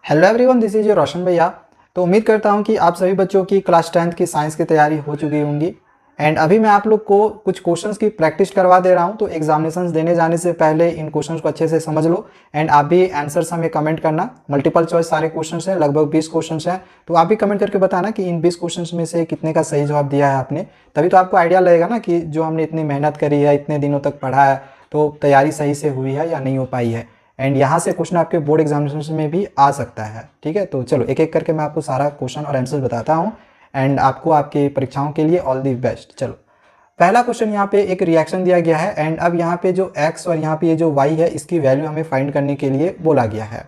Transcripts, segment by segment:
Hello everyone, this is your Roshan भैया। तो उम्मीद करता हूं कि आप सभी बच्चों की क्लास 10th की साइंस की तैयारी हो चुकी होंगी। एंड अभी मैं आप लोग को कुछ क्वेश्चंस की प्रैक्टिस करवा दे रहा हूं, तो एग्जामिनेशंस देने जाने से पहले इन क्वेश्चंस को अच्छे से समझ लो। एंड आप भी आंसर्स हमें कमेंट करना। मल्टीपल चॉइस सारे क्वेश्चंस हैं, लगभग 20 क्वेश्चंस हैं। तो आप भी कमेंट करके बताना कि इन 20 क्वेश्चंस में से कितने का सही जवाब दिया है आपने। तभी तो आपको आइडिया लगेगा ना कि जो हमने इतनी मेहनत करी है, इतने दिनों तक पढ़ा है, तो तैयारी सही से हुई है या नहीं हो पाई है। एंड यहाँ से क्वेश्चन आपके बोर्ड एग्जामिनेशन में भी आ सकता है। ठीक है, तो चलो एक एक करके मैं आपको सारा क्वेश्चन और आंसर बताता हूँ। एंड आपको आपकी परीक्षाओं के लिए ऑल दी बेस्ट। चलो, पहला क्वेश्चन यहाँ पे एक रिएक्शन दिया गया है। एंड अब यहाँ पे जो x और यहाँ पे ये जो y है, इसकी वैल्यू हमें फाइंड करने के लिए बोला गया है।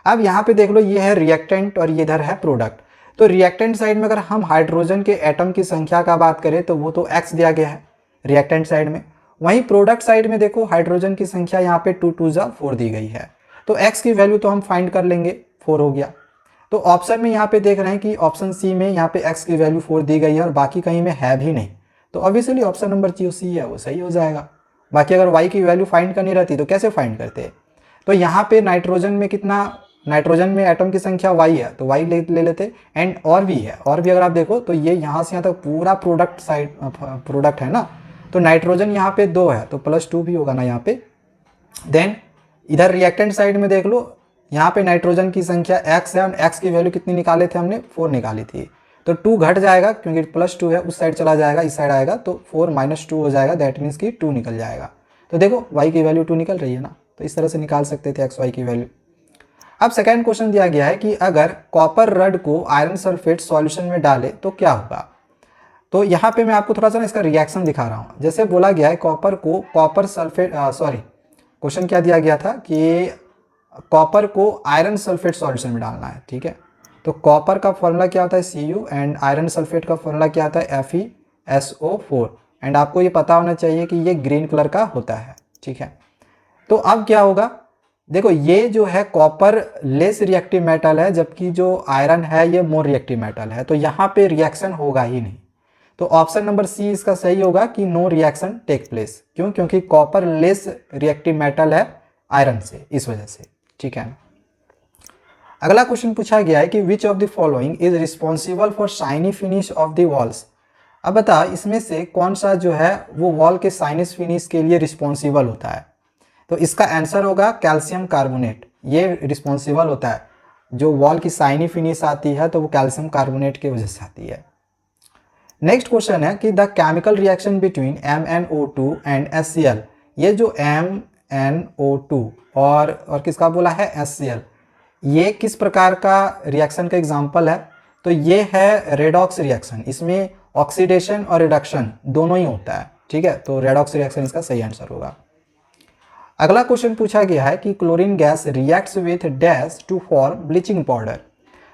अब यहाँ पे देख लो, ये है रिएक्टेंट और ये इधर है प्रोडक्ट। तो रिएक्टेंट साइड में अगर हम हाइड्रोजन के एटम की संख्या का बात करें तो वो तो x दिया गया है रिएक्टेंट साइड में। वहीं प्रोडक्ट साइड में देखो, हाइड्रोजन की संख्या यहाँ पे 2 2 4 दी गई है। तो x की वैल्यू तो हम फाइंड कर लेंगे, 4 हो गया। तो ऑप्शन में यहाँ पे देख रहे हैं कि ऑप्शन सी में यहाँ पे x की वैल्यू 4 दी गई है और बाकी कहीं में है भी नहीं। तो ऑब्वियसली ऑप्शन नंबर जो सी है वो सही हो जाएगा। बाकी अगर y की वैल्यू फाइंड करनी रहती तो कैसे फाइंड करते। तो यहाँ पे नाइट्रोजन में कितना, नाइट्रोजन में एटम की संख्या y है तो y ले लेते। एंड और भी है, और भी अगर आप देखो तो ये यहाँ से यहाँ तक पूरा प्रोडक्ट साइड प्रोडक्ट है ना। तो नाइट्रोजन यहाँ पे 2 है तो +2 भी होगा ना यहाँ पे। देन इधर रिएक्टेंट साइड में देख लो, यहाँ पे नाइट्रोजन की संख्या x है और x की वैल्यू कितनी निकाले थे हमने, 4 निकाली थी। तो 2 घट जाएगा क्योंकि +2 है, उस साइड चला जाएगा, इस साइड आएगा तो 4 - 2 हो जाएगा। दैट मीन्स कि 2 निकल जाएगा। तो देखो y की वैल्यू 2 निकल रही है ना, तो इस तरह से निकाल सकते थे x y की वैल्यू। अब सेकेंड क्वेश्चन दिया गया है कि अगर कॉपर रड को आयरन सल्फेट सॉल्यूशन में डाले तो क्या होगा। तो यहाँ पे मैं आपको थोड़ा सा ना इसका रिएक्शन दिखा रहा हूँ। जैसे बोला गया है कॉपर को कॉपर सल्फेट क्वेश्चन क्या दिया गया था कि कॉपर को आयरन सल्फेट सॉल्यूशन में डालना है। ठीक है, तो कॉपर का फॉर्मूला क्या होता है Cu एंड आयरन सल्फेट का फॉर्मूला क्या होता है FeSO4। एंड आपको ये पता होना चाहिए कि ये ग्रीन कलर का होता है। ठीक है, तो अब क्या होगा, देखो ये जो है कॉपर लेस रिएक्टिव मेटल है, जबकि जो आयरन है ये मोर रिएक्टिव मेटल है। तो यहाँ पे रिएक्शन होगा ही नहीं। तो ऑप्शन नंबर सी इसका सही होगा कि नो रिएक्शन टेक प्लेस। क्यों? क्योंकि कॉपर लेस रिएक्टिव मेटल है आयरन से, इस वजह से। ठीक है, अगला क्वेश्चन पूछा गया है कि which of the following is responsible for shiny finish off the walls. अब बता, इसमें से कौन सा जो है वो वॉल के शाइनिश फिनिश के लिए रिस्पॉन्सिबल होता है। तो इसका आंसर होगा कैल्शियम कार्बोनेट। ये रिस्पॉन्सिबल होता है, जो वॉल की शाइनी फिनिश आती है तो वो कैल्शियम कार्बोनेट की वजह से आती है। नेक्स्ट क्वेश्चन है कि the chemical reaction between MnO2 and HCl। ये जो MnO2 और किसका बोला है HCl, ये किस प्रकार का रिएक्शन का एग्जाम्पल है। तो ये है रेडॉक्स रिएक्शन। इसमें ऑक्सीडेशन और रिडक्शन दोनों ही होता है। ठीक है, तो रेडॉक्स रिएक्शन इसका सही आंसर होगा। अगला क्वेश्चन पूछा गया है कि chlorine gas reacts with dash to form bleaching powder.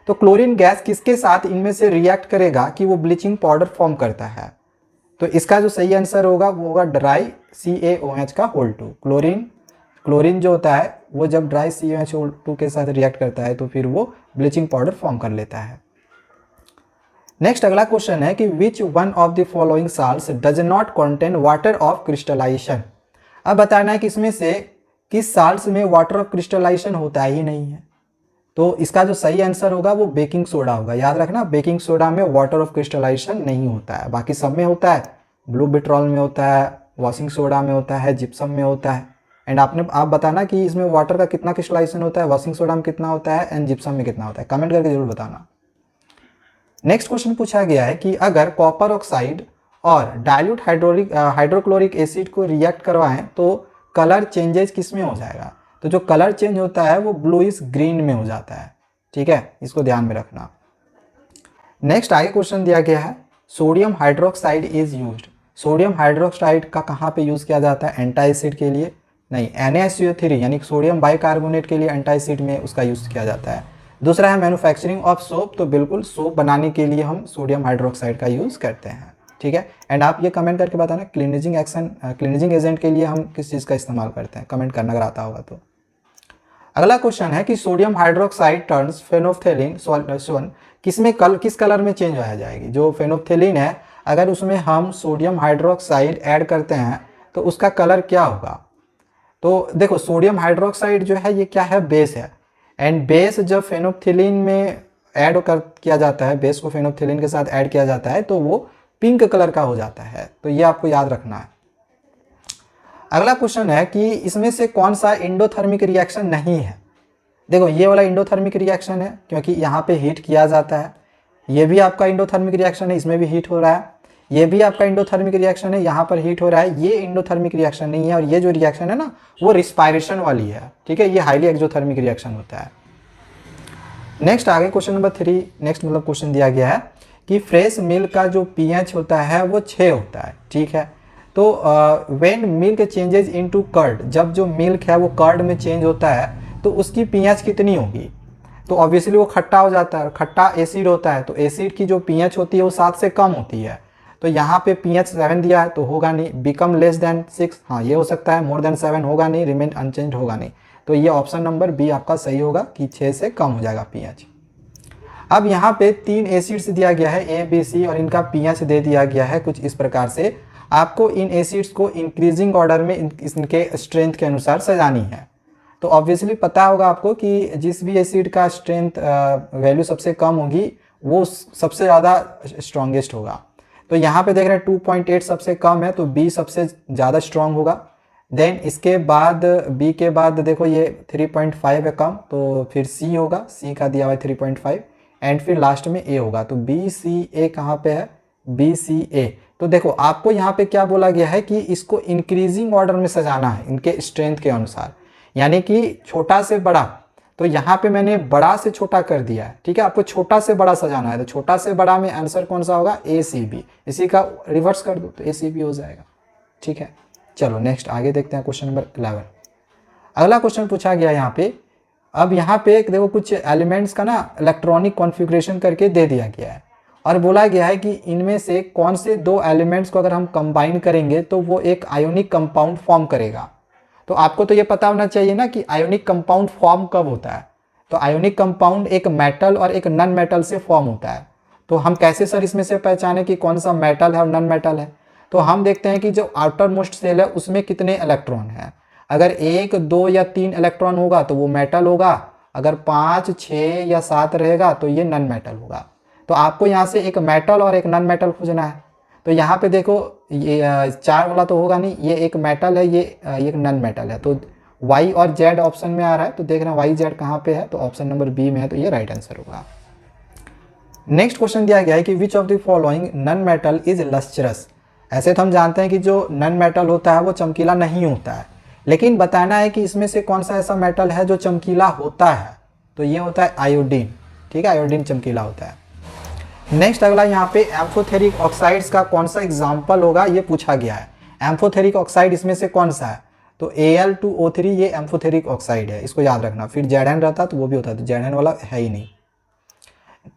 तो क्लोरीन गैस किसके साथ इनमें से रिएक्ट करेगा कि वो ब्लीचिंग पाउडर फॉर्म करता है। तो इसका जो सही आंसर होगा वो होगा ड्राई CaOH का होल 2। क्लोरीन जो होता है वो जब ड्राई CaOH2 के साथ रिएक्ट करता है तो फिर वो ब्लीचिंग पाउडर फॉर्म कर लेता है। नेक्स्ट अगला क्वेश्चन है कि which one of the following salts does not contain water of crystallisation. अब बताना है कि इसमें से किस साल्ट्स में वाटर ऑफ क्रिस्टलाइजेशन होता ही नहीं है। तो इसका जो सही आंसर होगा वो बेकिंग सोडा होगा। याद रखना, बेकिंग सोडा में वाटर ऑफ क्रिस्टलाइजेशन नहीं होता है, बाकी सब में होता है। ब्लू बिट्रॉल में होता है, वॉशिंग सोडा में होता है, जिप्सम में होता है। एंड आप बताना कि इसमें वाटर का कितना क्रिस्टलाइजेशन होता है, वॉशिंग सोडा में कितना होता है एंड जिप्सम में कितना होता है। कमेंट करके जरूर बताना। नेक्स्ट क्वेश्चन पूछा गया है कि अगर कॉपर ऑक्साइड और डाइल्यूट हाइड्रोक्लोरिक एसिड को रिएक्ट करवाएं तो कलर चेंजेस किस में हो जाएगा। तो जो कलर चेंज होता है वो ब्लूइश ग्रीन में हो जाता है। ठीक है, इसको ध्यान में रखना। नेक्स्ट आगे क्वेश्चन दिया गया है sodium hydroxide is used. Sodium hydroxide का कहाँ पे यूज किया जाता है, एंटी एसिड के लिए नहीं, NaCO3 यानी सोडियम बाइकार्बोनेट के लिए एंटी एसिड में उसका यूज किया जाता है। दूसरा है मैन्युफैक्चरिंग ऑफ सोप। तो बिल्कुल सोप बनाने के लिए हम सोडियम हाइड्रोक्साइड का यूज करते हैं। ठीक है, एंड आप ये कमेंट करके बताना क्लीनिजिंग एजेंट के लिए हम किस चीज़ का इस्तेमाल करते हैं। कमेंट करना अगर आता होगा तो। अगला क्वेश्चन है कि सोडियम हाइड्रोक्साइड टर्न्स फेनोफ्थेलिन सॉल्यूशन किस कलर में चेंज हो जाएगी। जो फेनोफ्थेलिन है, अगर उसमें हम सोडियम हाइड्रोक्साइड ऐड करते हैं तो उसका कलर क्या होगा। तो देखो सोडियम हाइड्रोक्साइड जो है ये क्या है, बेस है। एंड बेस जब फेनोल्फथालीन में ऐड किया जाता है, बेस को फेनोल्फथालीन के साथ ऐड किया जाता है तो वो पिंक कलर का हो जाता है। तो ये आपको याद रखना है। अगला क्वेश्चन है कि इसमें से कौन सा इंडोथर्मिक रिएक्शन नहीं है। देखो ये वाला इंडोथर्मिक रिएक्शन है क्योंकि यहाँ पे हीट किया जाता है। ये भी आपका इंडोथर्मिक रिएक्शन है, इसमें भी हीट हो रहा है। ये भी आपका इंडोथर्मिक रिएक्शन है, यहाँ पर हीट हो रहा है। ये इंडोथर्मिक रिएक्शन नहीं है। और ये जो रिएक्शन है ना वो रिस्पायरेशन वाली है, ठीक है। ये हाईली एक्सोथर्मिक रिएक्शन होता है। नेक्स्ट आगे क्वेश्चन नंबर 3, नेक्स्ट मतलब क्वेश्चन दिया गया है कि फ्रेश मिल्क का जो pH होता है वो 6 होता है, ठीक है। तो when milk changes into curd, जब जो मिल्क है वो कर्ड में चेंज होता है तो उसकी pH कितनी होगी। तो ऑब्वियसली वो खट्टा हो जाता है, खट्टा एसिड होता है। तो एसिड की जो pH होती है वो 7 से कम होती है। तो यहाँ पे pH 7 दिया है तो होगा नहीं। बिकम लेस देन 6, हाँ ये हो सकता है। मोर देन 7 होगा नहीं। रिमेन अनचेंज होगा नहीं। तो ये ऑप्शन नंबर बी आपका सही होगा कि 6 से कम हो जाएगा pH। अब यहाँ पे 3 एसिड्स दिया गया है ए बी सी और इनका pH दे दिया गया है कुछ इस प्रकार से। आपको इन एसिड्स को इंक्रीजिंग ऑर्डर में इनके स्ट्रेंथ के अनुसार सजानी है। तो ऑब्वियसली पता होगा आपको कि जिस भी एसिड का स्ट्रेंथ वैल्यू सबसे कम होगी वो सबसे ज़्यादा स्ट्रॉन्गेस्ट होगा। तो यहाँ पे देख रहे हैं 2.8 सबसे कम है तो बी सबसे ज़्यादा स्ट्रॉन्ग होगा। देन इसके बाद बी के बाद देखो ये 3.5 है कम, तो फिर सी होगा, सी का दिया हुआ है 3.5 एंड फिर लास्ट में ए होगा। तो बी सी ए कहाँ पे है, बी सी ए। तो देखो आपको यहाँ पे क्या बोला गया है कि इसको इंक्रीजिंग ऑर्डर में सजाना है इनके स्ट्रेंथ के अनुसार, यानी कि छोटा से बड़ा। तो यहाँ पे मैंने बड़ा से छोटा कर दिया है, ठीक है। आपको छोटा से बड़ा सजाना है तो छोटा से बड़ा में आंसर कौन सा होगा, ए सी बी। इसी का रिवर्स कर दो तो ए सी बी हो जाएगा, ठीक है। चलो नेक्स्ट आगे देखते हैं क्वेश्चन नंबर 11। अगला क्वेश्चन पूछा गया यहाँ पे। अब यहाँ पे देखो कुछ एलिमेंट्स का ना इलेक्ट्रॉनिक कॉन्फ़िगरेशन करके दे दिया गया है और बोला गया है कि इनमें से कौन से 2 एलिमेंट्स को अगर हम कंबाइन करेंगे तो वो एक आयोनिक कंपाउंड फॉर्म करेगा। तो आपको तो ये पता होना चाहिए ना कि आयोनिक कंपाउंड फॉर्म कब होता है। तो आयोनिक कंपाउंड एक मेटल और एक नॉन मेटल से फॉर्म होता है। तो हम कैसे सर इसमें से पहचाने कि कौन सा मेटल है और नॉन मेटल है। तो हम देखते हैं कि जो आउटर मोस्ट सेल है उसमें कितने इलेक्ट्रॉन हैं। अगर 1, 2 या 3 इलेक्ट्रॉन होगा तो वो मेटल होगा। अगर 5, 6 या 7 रहेगा तो ये नॉन मेटल होगा। तो आपको यहाँ से एक मेटल और एक नॉन मेटल खोजना है। तो यहाँ पे देखो ये 4 वाला तो होगा नहीं, ये एक मेटल है, ये एक नॉन मेटल है। तो वाई और जेड ऑप्शन में आ रहा है। तो देख रहे हैं वाई जेड कहाँ पे है, तो ऑप्शन नंबर बी में है। तो ये राइट आंसर होगा। नेक्स्ट क्वेश्चन दिया गया है कि which of the following non metal is lustrous. ऐसे तो हम जानते हैं कि जो नॉन मेटल होता है वो चमकीला नहीं होता है, लेकिन बताना है कि इसमें से कौन सा ऐसा मेटल है जो चमकीला होता है। तो ये होता है आयोडीन, ठीक है। आयोडीन चमकीला होता है। नेक्स्ट अगला यहाँ पे एम्फोथेरिक ऑक्साइड्स का कौन सा एग्जाम्पल होगा ये पूछा गया है। एम्फोथेरिक ऑक्साइड इसमें से कौन सा है, तो Al2O3 ये एम्फोथेरिक ऑक्साइड है, इसको याद रखना। फिर Zn रहता तो वो भी होता, तो Zn वाला है ही नहीं।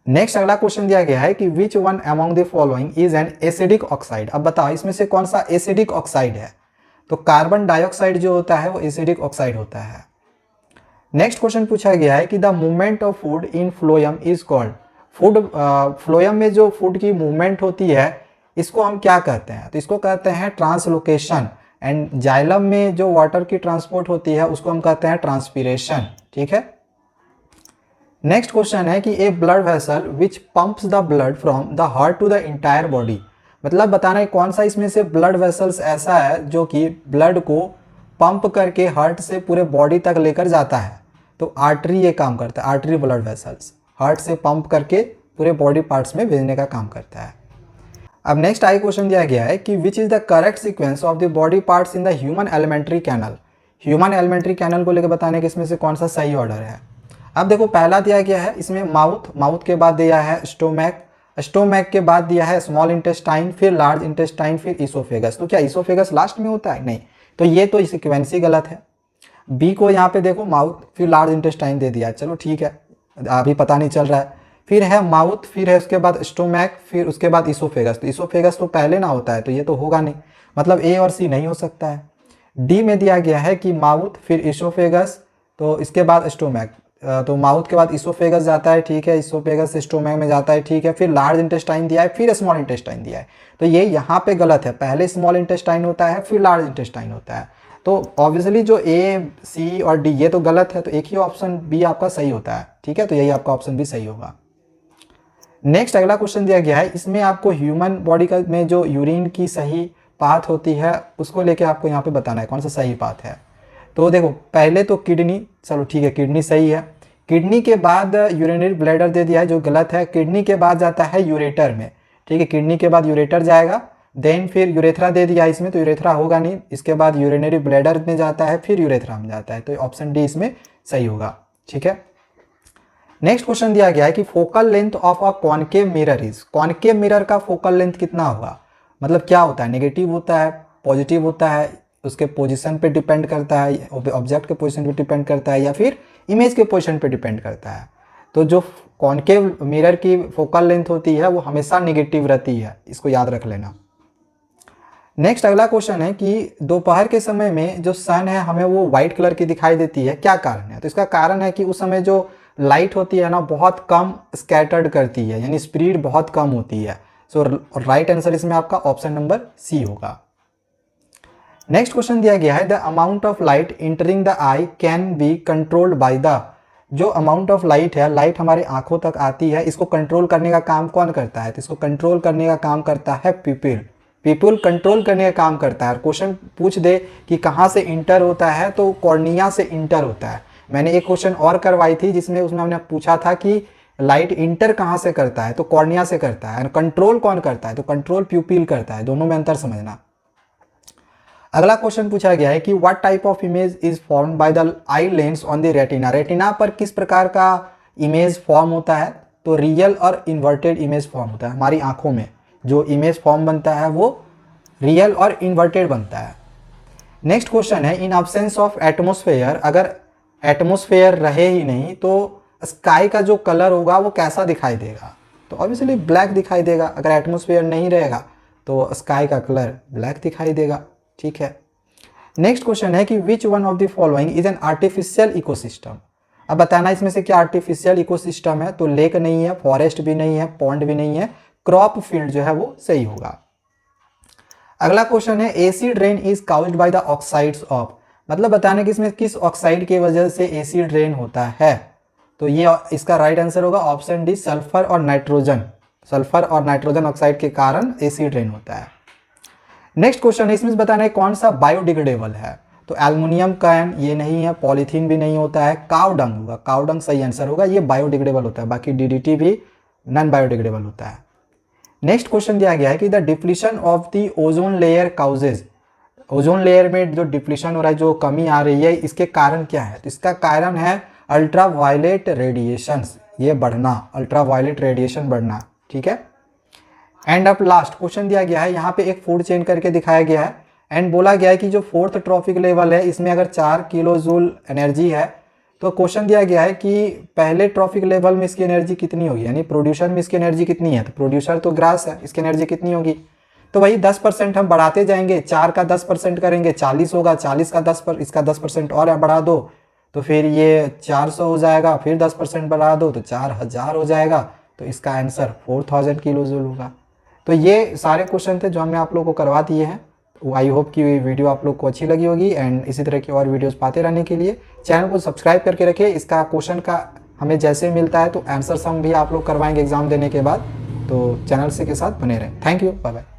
नेक्स्ट अगला क्वेश्चन दिया गया है कि which one among the following is an acidic oxide. अब बताओ इसमें से कौन सा एसिडिक ऑक्साइड है। तो कार्बन डाइऑक्साइड जो होता है वो एसिडिक ऑक्साइड होता है। नेक्स्ट क्वेश्चन पूछा गया है कि the movement of food in phloem is called. Food phloem में जो फूड की मूवमेंट होती है इसको हम क्या कहते हैं, तो इसको कहते हैं ट्रांसलोकेशन। एंड जाइलम में जो वाटर की ट्रांसपोर्ट होती है उसको हम कहते हैं ट्रांसपीरेशन, ठीक है। नेक्स्ट क्वेश्चन है कि a blood vessel which pumps the blood from the heart to the entire body. मतलब बताना है कौन सा इसमें से ब्लड वेसल्स ऐसा है जो कि ब्लड को पंप करके हार्ट से पूरे बॉडी तक लेकर जाता है। तो आर्टरी ये काम करता है, आर्टरी ब्लड वेसल्स हार्ट से पंप करके पूरे बॉडी पार्ट्स में भेजने का काम करता है। अब नेक्स्ट आगे क्वेश्चन दिया गया है कि which is the correct sequence of the body parts in the human alimentary canal. Human alimentary canal को लेकर बताने के इसमें से कौन सा सही ऑर्डर है। अब देखो पहला दिया गया है इसमें माउथ, माउथ के बाद दिया है स्टोमैक, स्टोमैक के बाद दिया है स्मॉल इंटेस्टाइन, फिर लार्ज इंटेस्टाइन, फिर इसोफेगस। तो क्या इसोफेगस लास्ट में होता है, नहीं। तो ये तो सीक्वेंस ही गलत है। बी को यहाँ पे देखो माउथ फिर लार्ज इंटेस्टाइन दे दिया, चलो ठीक है, अभी पता नहीं चल रहा है। फिर है माउथ, फिर है उसके बाद स्टोमैक, फिर उसके बाद इसोफेगस। तो इसोफेगस तो पहले ना होता है तो ये तो होगा नहीं, मतलब ए और सी नहीं हो सकता है। डी में दिया गया है कि माउथ फिर इसोफेगस, तो इसके बाद स्टोमैक। तो माउथ के बाद इसोफेगस जाता है, ठीक है, इसोफेगस से स्टोमैक में जाता है, ठीक है। फिर लार्ज इंटेस्टाइन दिया है, फिर स्मॉल इंटेस्टाइन दिया है। तो ये यहाँ पे गलत है, पहले स्मॉल इंटेस्टाइन होता है फिर लार्ज इंटेस्टाइन होता है। तो ऑब्वियसली जो ए, सी और डी ये तो गलत है, तो एक ही ऑप्शन बी आपका सही होता है। ठीक है, तो यही आपका ऑप्शन भी सही होगा। नेक्स्ट अगला क्वेश्चन दिया गया है, इसमें आपको ह्यूमन बॉडी का में जो यूरिन की सही पाथ होती है उसको लेके आपको यहाँ पे बताना है कौन सा सही पाथ है। तो देखो पहले तो किडनी, चलो ठीक है किडनी सही है। किडनी के बाद यूरिनरी ब्लैडर दे दिया है जो गलत है। किडनी के बाद जाता है यूरेटर में। ठीक है, किडनी के बाद यूरेटर जाएगा, देन फिर यूरेथ्रा दे दिया इसमें, तो यूरेथ्रा होगा नहीं। इसके बाद यूरिनरी ब्लैडर में जाता है, फिर यूरेथ्रा में जाता है, तो ऑप्शन डी इसमें सही होगा। ठीक है, नेक्स्ट क्वेश्चन दिया गया है कि focal length of a concave mirror is, concave mirror का फोकल लेंथ कितना होगा, मतलब क्या होता है, नेगेटिव होता है, पॉजिटिव होता है, उसके पोजीशन पे डिपेंड करता है, ऑब्जेक्ट के पोजीशन पे डिपेंड करता है, या फिर इमेज के पोजीशन पे डिपेंड करता है। तो जो कॉनकेव मिरर की फोकल लेंथ होती है वो हमेशा नेगेटिव रहती है, इसको याद रख लेना। नेक्स्ट अगला क्वेश्चन है कि दोपहर के समय में जो सन है हमें वो व्हाइट कलर की दिखाई देती है, क्या कारण है। तो इसका कारण है कि उस समय जो लाइट होती है ना बहुत कम स्कैटर्ड करती है, यानी स्पीड बहुत कम होती है। सो राइट आंसर इसमें आपका ऑप्शन नंबर सी होगा। नेक्स्ट क्वेश्चन दिया गया है, the amount of light entering the eye can be controlled by the, जो अमाउंट ऑफ लाइट है, लाइट हमारे आंखों तक आती है, इसको कंट्रोल करने का काम कौन करता है। तो इसको कंट्रोल करने का काम करता है पीपल, पीपल कंट्रोल करने का काम करता है। क्वेश्चन पूछ दे कि कहाँ से इंटर होता है, तो कॉर्निया से इंटर होता है। मैंने एक क्वेश्चन और करवाई थी जिसमें उसमें हमने पूछा था कि लाइट इंटर कहाँ से करता है, तो कॉर्निया से करता है। कंट्रोल कौन करता है, तो कंट्रोल प्यूपिल करता है। दोनों में अंतर समझना। अगला क्वेश्चन पूछा गया है कि what type of image is formed by the eye lens on the retina, retina पर किस प्रकार का इमेज फॉर्म होता है। तो रियल और इन्वर्टेड इमेज फॉर्म होता है। हमारी आंखों में जो इमेज फॉर्म बनता है वो रियल और इन्वर्टेड बनता है। नेक्स्ट क्वेश्चन है, इन एब्सेंस ऑफ एटमोस्फेयर, अगर एटमोस्फेयर रहे ही नहीं तो स्काई का जो कलर होगा वो कैसा दिखाई देगा। तो ऑब्वियसली ब्लैक दिखाई देगा। अगर एटमोस्फेयर नहीं रहेगा तो स्काई का कलर ब्लैक दिखाई देगा। ठीक है, नेक्स्ट क्वेश्चन है कि which one of the following is an artificial ecosystem. अब बताना इसमें से क्या आर्टिफिशियल इकोसिस्टम है। तो लेक नहीं है, फॉरेस्ट भी नहीं है, पॉन्ड भी नहीं है, क्रॉप फील्ड जो है वो सही होगा। अगला क्वेश्चन है, acid rain is caused by the oxides of, मतलब बताना कि इसमें किस ऑक्साइड की वजह से एसिड रेन होता है। तो ये इसका राइट आंसर होगा ऑप्शन डी, सल्फर और नाइट्रोजन, सल्फर और नाइट्रोजन ऑक्साइड के कारण एसिड रेन होता है। नेक्स्ट क्वेश्चन है, इसमें बताना है कौन सा बायोडिग्रेडेबल है। तो एल्युमिनियम कैन ये नहीं है, पॉलीथीन भी नहीं होता है, काव डंग होगा, काव डंग सही आंसर होगा, ये बायोडिग्रेडेबल होता है। बाकी डीडीटी भी नॉन बायोडिग्रेडेबल होता है। नेक्स्ट क्वेश्चन दिया गया है कि the depletion of the ozone layer causes, ozone layer में जो डिप्लीशन हो रहा है, जो कमी आ रही है, इसके कारण क्या है। तो इसका कारण है अल्ट्रा वायलेट रेडिएशंस, ये बढ़ना, अल्ट्रा वायलेट रेडिएशन बढ़ना। ठीक है, एंड अब लास्ट क्वेश्चन दिया गया है, यहाँ पे एक फूड चेन करके दिखाया गया है एंड बोला गया है कि जो फोर्थ ट्रॉफिक लेवल है इसमें अगर 4 किलो जूल एनर्जी है, तो क्वेश्चन दिया गया है कि पहले ट्रॉफिक लेवल में इसकी एनर्जी कितनी होगी, यानी प्रोड्यूसर में इसकी एनर्जी कितनी है। तो प्रोड्यूसर तो ग्रास है, इसकी एनर्जी कितनी होगी। तो वही 10% हम बढ़ाते जाएंगे, 4 का 10% करेंगे 40 होगा, 40 का 10 पर इसका 10% और बढ़ा दो तो फिर ये 400 हो जाएगा, फिर 10% बढ़ा दो तो 4000 हो जाएगा। तो इसका आंसर 4000 किलो जूल होगा। तो ये सारे क्वेश्चन थे जो हमने आप लोगों को करवा दिए हैं। आई होप कि वीडियो आप लोग को अच्छी लगी होगी एंड इसी तरह की और वीडियोस पाते रहने के लिए चैनल को सब्सक्राइब करके रखिए। इसका क्वेश्चन का हमें जैसे मिलता है तो आंसर सम भी आप लोग करवाएंगे एग्जाम देने के बाद, तो चैनल से के साथ बने रहें। Thank you, bye bye.